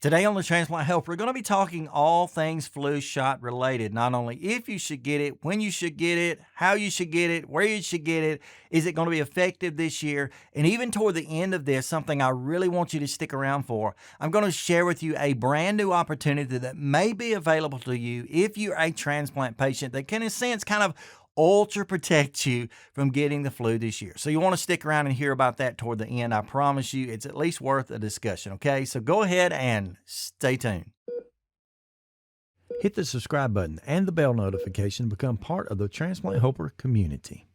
Today on the Transplant Helper, we're going to be talking all things flu shot related. Not only if you should get it, when you should get it, how you should get it, where you should get it, is it going to be effective this year? And even toward the end of this, something I really want you to stick around for, I'm going to share with you a brand new opportunity that may be available to you if you're a transplant patient that can, in a sense, kind of ultra protect you from getting the flu this year. So you want to stick around and hear about that toward the end. I promise you it's at least worth a discussion, okay? So go ahead and stay tuned. Hit the subscribe button and the bell notification to become part of the Transplant Helper community.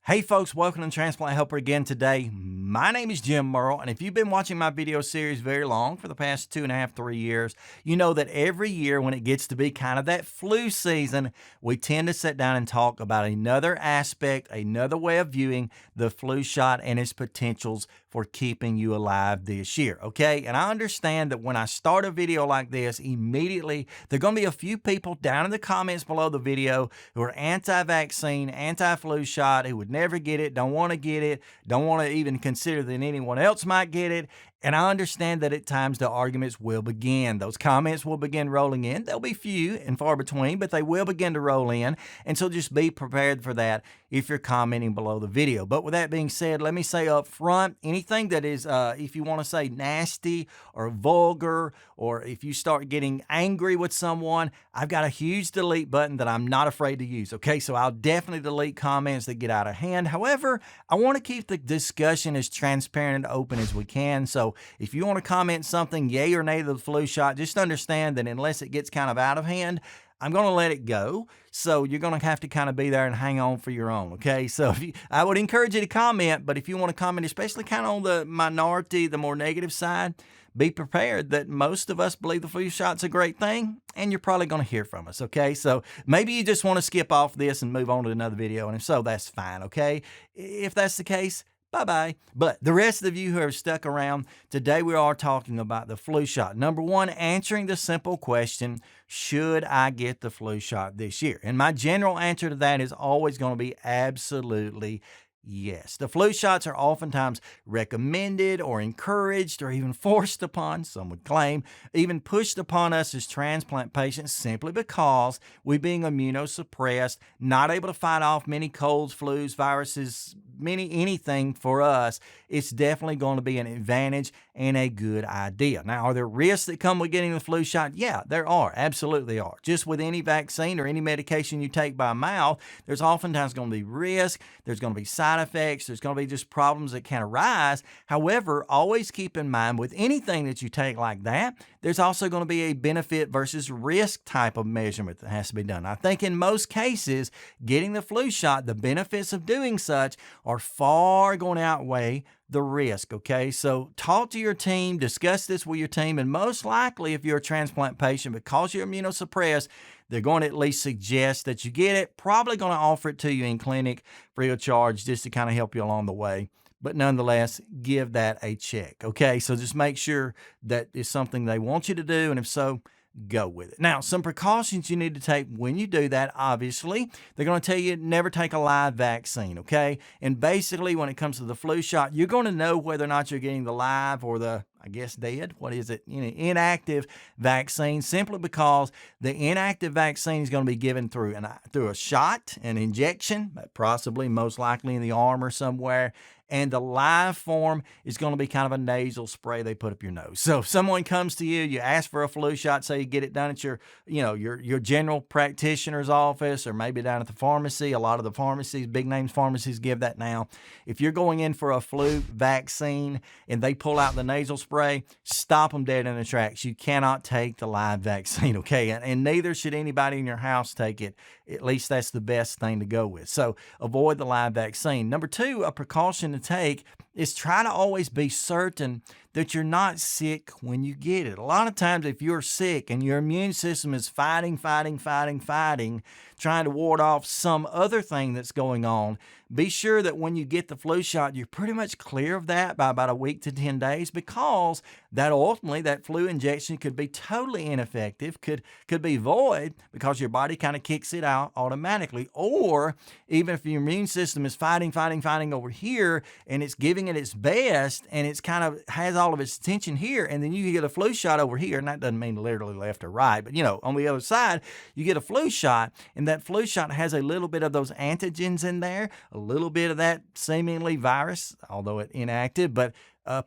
Hey folks, welcome to Transplant Helper again today. My name is Jim Merle, and if you've been watching my video series very long, for the past 2.5, 3 years, you know that every year when it gets to be kind of that flu season, we tend to sit down and talk about another aspect, another way of viewing the flu shot and its potentials for keeping you alive this year, okay? And I understand that when I start a video like this, immediately there are going to be a few people down in the comments below the video who are anti-vaccine, anti-flu shot, who would never get it, don't want to get it, don't want to even consider that anyone else might get it. And I understand that at times the arguments will begin. Those comments will begin rolling in. They'll be few and far between, but they will begin to roll in. And so just be prepared for that if you're commenting below the video. But with that being said, let me say up front, anything that is, if you want to say nasty or vulgar, or if you start getting angry with someone, I've got a huge delete button that I'm not afraid to use, okay? So I'll definitely delete comments that get out of hand. However, I want to keep the discussion as transparent and open as we can. So if you want to comment something, yay or nay to the flu shot, just understand that unless it gets kind of out of hand, I'm going to let it go. So you're going to have to kind of be there and hang on for your own, okay? So I would encourage you to comment, but if you want to comment, especially kind of on the minority, the more negative side, be prepared that most of us believe the flu shot's a great thing, and you're probably going to hear from us, okay? So maybe you just want to skip off this and move on to another video, and if so, that's fine, okay? If that's the case, bye-bye. But the rest of you who have stuck around, today we are talking about the flu shot. Number one, answering the simple question, should I get the flu shot this year? And my general answer to that is always going to be absolutely yes. The flu shots are oftentimes recommended or encouraged or even forced upon, some would claim, even pushed upon us as transplant patients simply because we're being immunosuppressed, not able to fight off many colds, flus, viruses, anything for us. It's definitely going to be an advantage and a good idea. Now, are there risks that come with getting the flu shot? Yeah, there are. Absolutely are. Just with any vaccine or any medication you take by mouth, there's oftentimes going to be risk. There's going to be side effects. There's going to be just problems that can arise. However, always keep in mind with anything that you take like that, there's also going to be a benefit versus risk type of measurement that has to be done. I think in most cases, getting the flu shot, the benefits of doing such are far going to outweigh the risk, okay? So talk to your team, discuss this with your team, and most likely if you're a transplant patient, because you're immunosuppressed, they're going to at least suggest that you get it, probably going to offer it to you in clinic free of charge just to kind of help you along the way. But nonetheless, give that a check, okay? So just make sure that it's something they want you to do, and if so, go with it. Now, some precautions you need to take when you do that, obviously, they're going to tell you never take a live vaccine, okay? And basically, when it comes to the flu shot, you're going to know whether or not you're getting the live or the, I guess, dead, what is it, inactive vaccine, simply because the inactive vaccine is going to be given through a shot, an injection, possibly, most likely in the arm or somewhere, and the live form is going to be kind of a nasal spray they put up your nose. So if someone comes to you, you ask for a flu shot, say you get it done at your general practitioner's office or maybe down at the pharmacy. A lot of the pharmacies, big names pharmacies give that now. If you're going in for a flu vaccine and they pull out the nasal spray, stop them dead in their tracks. You cannot take the live vaccine, okay? And neither should anybody in your house take it. At least that's the best thing to go with. So avoid the live vaccine. Number two, a precaution to take is try to always be certain that you're not sick when you get it. A lot of times if you're sick and your immune system is fighting, trying to ward off some other thing that's going on, be sure that when you get the flu shot, you're pretty much clear of that by about a week to 10 days, because that ultimately, that flu injection could be totally ineffective, could be void because your body kind of kicks it out automatically. Or even if your immune system is fighting over here and it's giving it its best and it's kind of has all all of its attention here, and then you get a flu shot over here, and that doesn't mean literally left or right, but on the other side, you get a flu shot, and that flu shot has a little bit of those antigens in there, a little bit of that seemingly virus, although it's inactive, but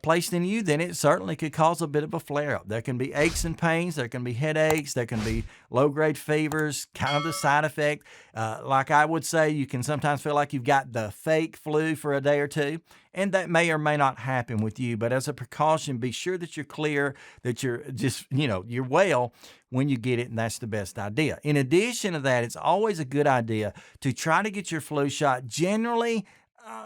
placed in you, then it certainly could cause a bit of a flare-up. There can be aches and pains, there can be headaches, there can be low-grade fevers, kind of the side effect. Like I would say, you can sometimes feel like you've got the fake flu for a day or two, and that may or may not happen with you. But as a precaution, be sure that you're clear, that you're just, you're well when you get it, and that's the best idea. In addition to that, it's always a good idea to try to get your flu shot generally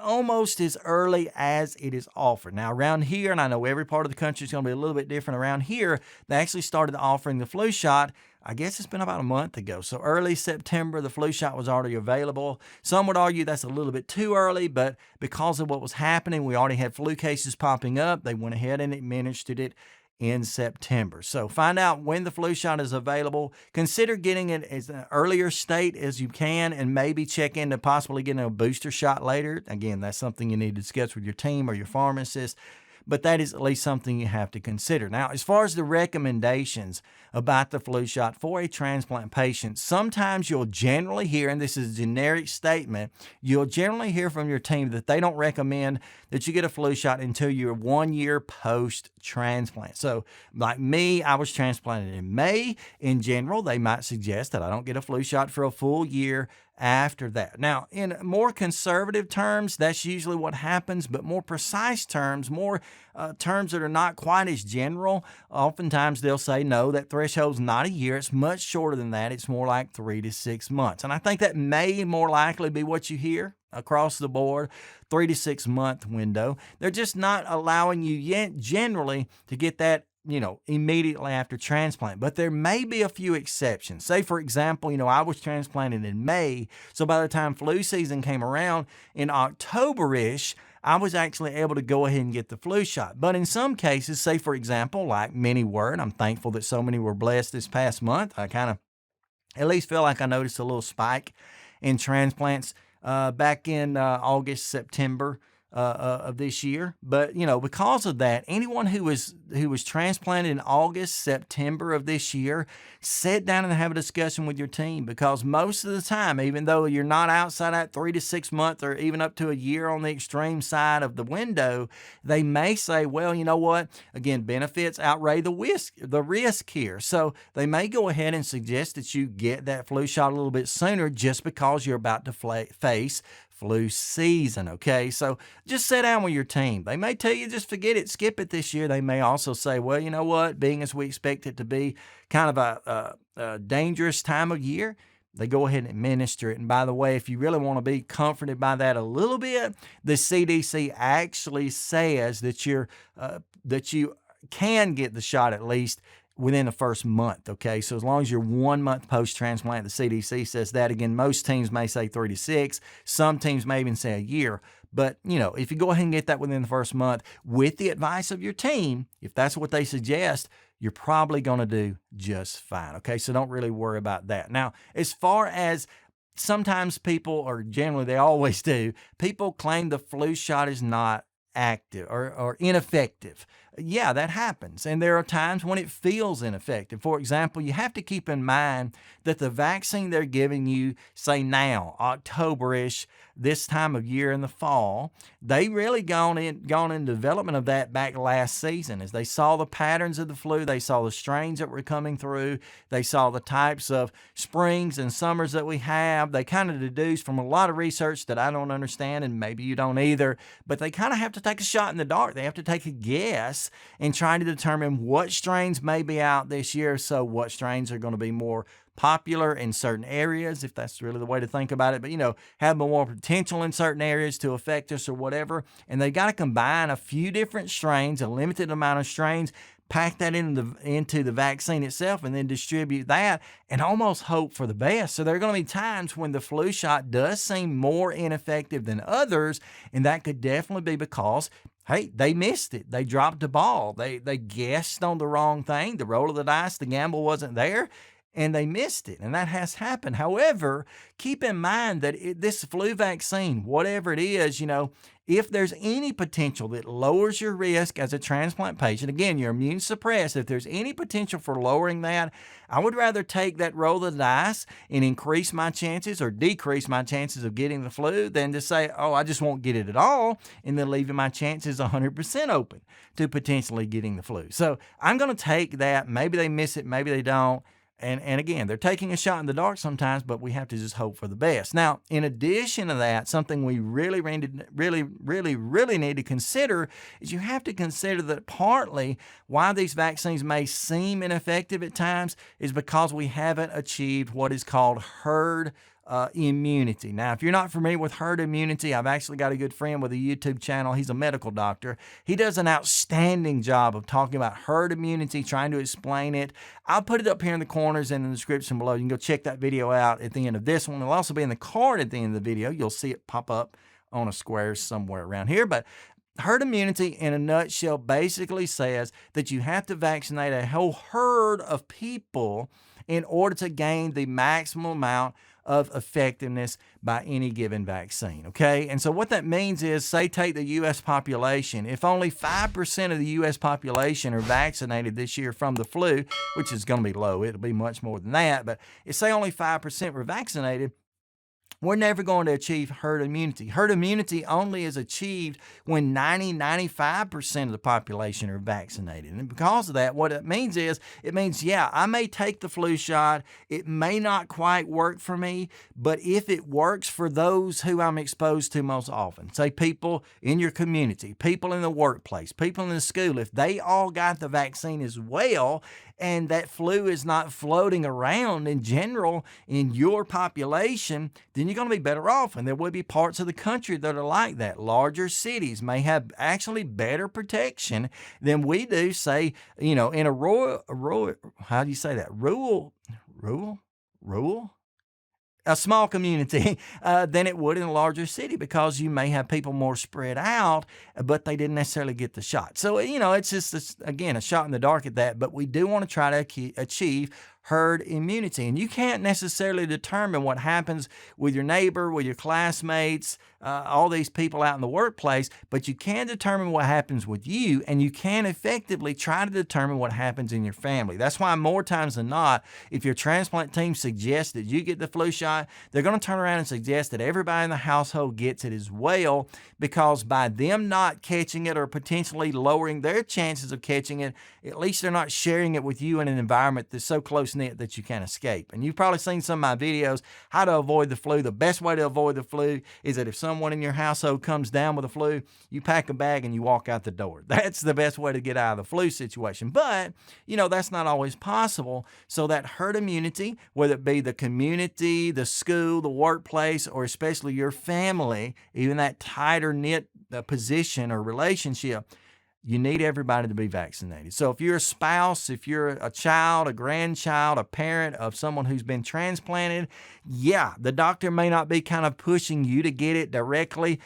almost as early as it is offered. Now, around here, and I know every part of the country is going to be a little bit different, around here, they actually started offering the flu shot, I guess it's been about a month ago. So early September, the flu shot was already available. Some would argue that's a little bit too early, but because of what was happening, we already had flu cases popping up. They went ahead and administered it in September. So find out when the flu shot is available. Consider getting it as an earlier state as you can, and maybe check into possibly getting a booster shot later. Again, that's something you need to discuss with your team or your pharmacist, but that is at least something you have to consider. Now, as far as the recommendations about the flu shot for a transplant patient, sometimes you'll generally hear, and this is a generic statement, you'll generally hear from your team that they don't recommend that you get a flu shot until you're 1 year post-transplant. So like me, I was transplanted in May. In general, they might suggest that I don't get a flu shot for a full year after that. Now, in more conservative terms, that's usually what happens, but more precise terms, more terms that are not quite as general, oftentimes they'll say, no, that threshold's not a year. It's much shorter than that. It's more like 3 to 6 months. And I think that may more likely be what you hear across the board, 3 to 6 month window. They're just not allowing you yet generally to get that immediately after transplant. But there may be a few exceptions. Say, for example, I was transplanted in May. So by the time flu season came around in October-ish, I was actually able to go ahead and get the flu shot. But in some cases, say, for example, like many were, and I'm thankful that so many were blessed this past month, I kind of at least feel like I noticed a little spike in transplants back in August, September of this year. But because of that, anyone who was transplanted in August, September of this year, sit down and have a discussion with your team, because most of the time, even though you're not outside that 3 to 6 month or even up to a year on the extreme side of the window, they may say, well, you know what? Again, benefits outweigh the risk here. So they may go ahead and suggest that you get that flu shot a little bit sooner, just because you're about to face flu season. Okay, so just sit down with your team. They may tell you just forget it, skip it this year. They may also say, well, you know what, being as we expect it to be kind of a dangerous time of year, they go ahead and administer it. And by the way, if you really want to be comforted by that a little bit, the CDC actually says that you can get the shot at least within the first month. Okay, so as long as you're 1 month post-transplant, the CDC says that. Again, most teams may say 3 to 6. Some teams may even say a year. But, if you go ahead and get that within the first month with the advice of your team, if that's what they suggest, you're probably going to do just fine. Okay, so don't really worry about that. Now, as far as sometimes people, or generally they always do, people claim the flu shot is not active or ineffective. Yeah, that happens. And there are times when it feels ineffective. For example, you have to keep in mind that the vaccine they're giving you, say now, October-ish, this time of year in the fall, they really gone in development of that back last season. As they saw the patterns of the flu, they saw the strains that were coming through, they saw the types of springs and summers that we have. They kind of deduced from a lot of research that I don't understand, and maybe you don't either, but they kind of have to take a shot in the dark. They have to take a guess and try to determine what strains may be out this year, so what strains are going to be more popular in certain areas, if that's really the way to think about it, but have more potential in certain areas to affect us or whatever. And they got to combine a few different strains, a limited amount of strains, pack that into the vaccine itself, and then distribute that and almost hope for the best. So there are going to be times when the flu shot does seem more ineffective than others, and that could definitely be because, hey, they missed it. They dropped the ball. They guessed on the wrong thing. The roll of the dice, the gamble wasn't there. and they missed it, and that has happened. However, keep in mind that this flu vaccine, whatever it is, if there's any potential that lowers your risk as a transplant patient, again, you're immune suppressed, if there's any potential for lowering that, I would rather take that roll of the dice and increase my chances or decrease my chances of getting the flu than to say, oh, I just won't get it at all, and then leaving my chances 100% open to potentially getting the flu. So I'm going to take that. Maybe they miss it, maybe they don't. And again, they're taking a shot in the dark sometimes, but we have to just hope for the best. Now, in addition to that, something we really need to consider is you have to consider that partly why these vaccines may seem ineffective at times is because we haven't achieved what is called herd immunity. Now, if you're not familiar with herd immunity, I've actually got a good friend with a YouTube channel. He's a medical doctor. He does an outstanding job of talking about herd immunity, trying to explain it. I'll put it up here in the corners and in the description below. You can go check that video out at the end of this one. It'll also be in the card at the end of the video. You'll see it pop up on a square somewhere around here. But herd immunity, in a nutshell, basically says that you have to vaccinate a whole herd of people in order to gain the maximum amount of effectiveness by any given vaccine, okay? And so what that means is, say, take the U.S. population. If only 5% of the U.S. population are vaccinated this year from the flu, which is going to be low, it'll be much more than that, but if, say, only 5% were vaccinated, we're never going to achieve herd immunity. Herd immunity only is achieved when 95% of the population are vaccinated. And because of that, what it means is, yeah, I may take the flu shot. It may not quite work for me, but if it works for those who I'm exposed to most often, say people in your community, people in the workplace, people in the school, if they all got the vaccine as well, and that flu is not floating around in general in your population, then you're going to be better off. And there will be parts of the country that are like that. Larger cities may have actually better protection than we do, say, in a rural, how do you say that? Rural? A small community than it would in a larger city, because you may have people more spread out, but they didn't necessarily get the shot. So, it's just, again, a shot in the dark at that, but we do want to try to achieve herd immunity. And you can't necessarily determine what happens with your neighbor, with your classmates, all these people out in the workplace, but you can determine what happens with you, and you can effectively try to determine what happens in your family. That's why more times than not, if your transplant team suggests that you get the flu shot, they're going to turn around and suggest that everybody in the household gets it as well, because by them not catching it or potentially lowering their chances of catching it, at least they're not sharing it with you in an environment that's so close-knit that you can't escape. And you've probably seen some of my videos, how to avoid the flu. The best way to avoid the flu is that if someone in your household comes down with the flu, you pack a bag and you walk out the door. That's the best way to get out of the flu situation. But, that's not always possible. So that herd immunity, whether it be the community, the school, the workplace, or especially your family, even that tighter knit position or relationship, you need everybody to be vaccinated. So if you're a spouse, if you're a child, a grandchild, a parent of someone who's been transplanted, yeah, the doctor may not be kind of pushing you to get it directly,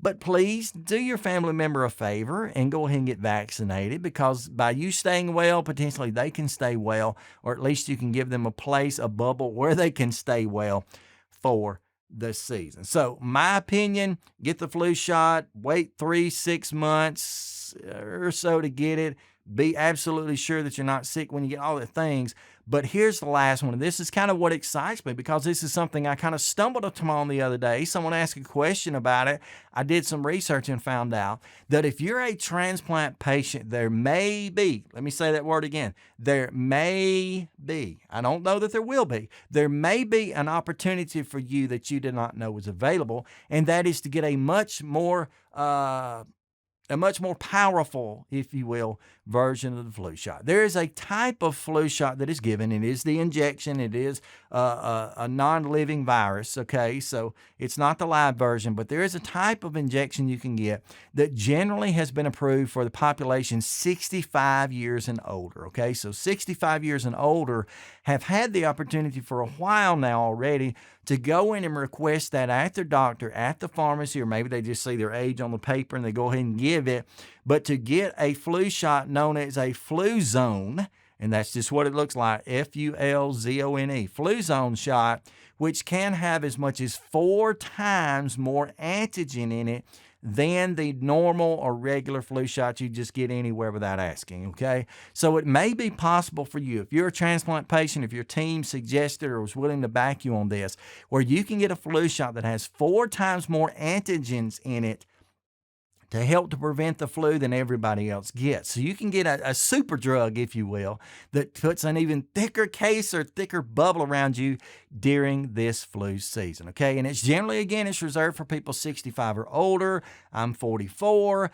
but please do your family member a favor and go ahead and get vaccinated, because by you staying well, potentially they can stay well, or at least you can give them a place, a bubble where they can stay well for the season. So my opinion, get the flu shot, wait 3-6 months or so to get it. Be absolutely sure that you're not sick when you get all the things. But here's the last one. And this is kind of what excites me, because this is something I kind of stumbled upon the other day. Someone asked a question about it. I did some research and found out that if you're a transplant patient, there may be, let me say that word again, there may be, I don't know that there will be, there may be an opportunity for you that you did not know was available, and that is to get a much more powerful, if you will, version of the flu shot. There is a type of flu shot that is given. It is the injection. It is a non-living virus, okay? So it's not the live version, but there is a type of injection you can get that generally has been approved for the population 65 years and older, okay? So 65 years and older have had the opportunity for a while now already to go in and request that at their doctor, at the pharmacy, or maybe they just see their age on the paper and they go ahead and give it. But to get a flu shot known as a FluZone, And that's just what it looks like, FULZONE, FluZone shot, which can have as much as 4 times more antigen in it than the normal or regular flu shot you just get anywhere without asking, okay? So it may be possible for you, if you're a transplant patient, if your team suggested or was willing to back you on this, where you can get a flu shot that has 4 times more antigens in it to help to prevent the flu than everybody else gets. So you can get a super drug, if you will, that puts an even thicker case or thicker bubble around you during this flu season, okay? And it's generally, again, it's reserved for people 65 or older. I'm 44.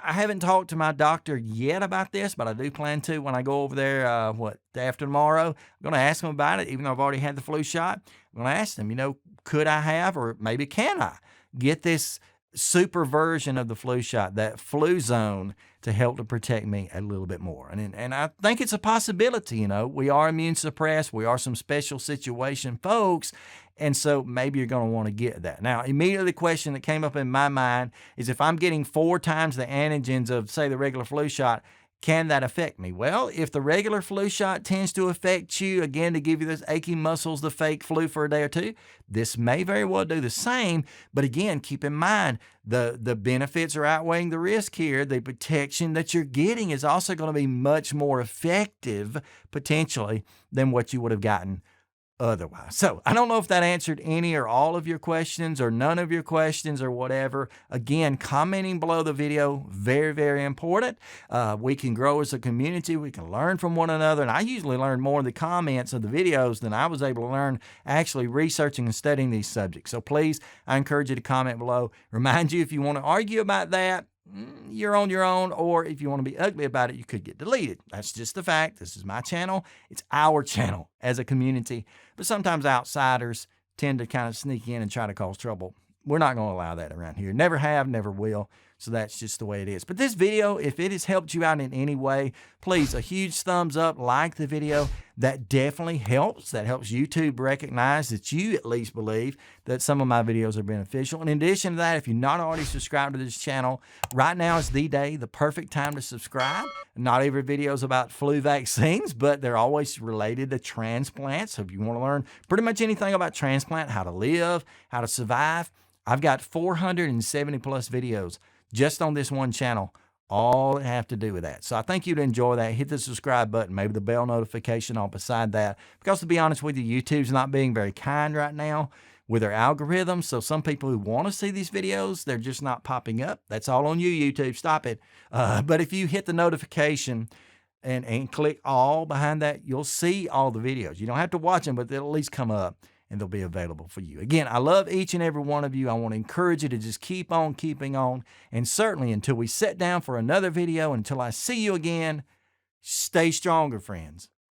I haven't talked to my doctor yet about this, but I do plan to when I go over there, after tomorrow. I'm going to ask him about it, even though I've already had the flu shot. I'm going to ask him, could I have, or maybe can I get this super version of the flu shot, that FluZone, to help to protect me a little bit more. And I think it's a possibility. We are immune suppressed. We are some special situation folks. And so maybe you're going to want to get that. Now, immediately the question that came up in my mind is, if I'm getting 4 times the antigens of, say, the regular flu shot, can that affect me? Well, if the regular flu shot tends to affect you, again, to give you those achy muscles, the fake flu for a day or two, this may very well do the same. But again, keep in mind, the benefits are outweighing the risk here. The protection that you're getting is also going to be much more effective, potentially, than what you would have gotten otherwise. So I don't know if that answered any or all of your questions or none of your questions or whatever. Again, commenting below the video, very, very important. We can grow as a community. We can learn from one another. And I usually learn more in the comments of the videos than I was able to learn actually researching and studying these subjects. So please, I encourage you to comment below. Remind you, if you want to argue about that, you're on your own, or if you want to be ugly about it, you could get deleted. That's just the fact. This is my channel. It's our channel as a community. But sometimes outsiders tend to kind of sneak in and try to cause trouble. We're not going to allow that around here. Never have, never will. So that's just the way it is. But this video, if it has helped you out in any way, please, a huge thumbs up, like the video. That definitely helps. That helps YouTube recognize that you at least believe that some of my videos are beneficial. And in addition to that, if you're not already subscribed to this channel, right now is the day, the perfect time to subscribe. Not every video is about flu vaccines, but they're always related to transplants. So if you want to learn pretty much anything about transplant, how to live, how to survive, I've got 470 plus videos just on this one channel, all that have to do with that. So I think you'd enjoy that. Hit the subscribe button, maybe the bell notification on beside that. Because to be honest with you, YouTube's not being very kind right now with their algorithms. So some people who want to see these videos, they're just not popping up. That's all on you, YouTube. Stop it. But if you hit the notification and click all behind that, you'll see all the videos. You don't have to watch them, but they'll at least come up and they'll be available for you. Again, I love each and every one of you. I want to encourage you to just keep on keeping on. And certainly until we sit down for another video, until I see you again, stay stronger, friends.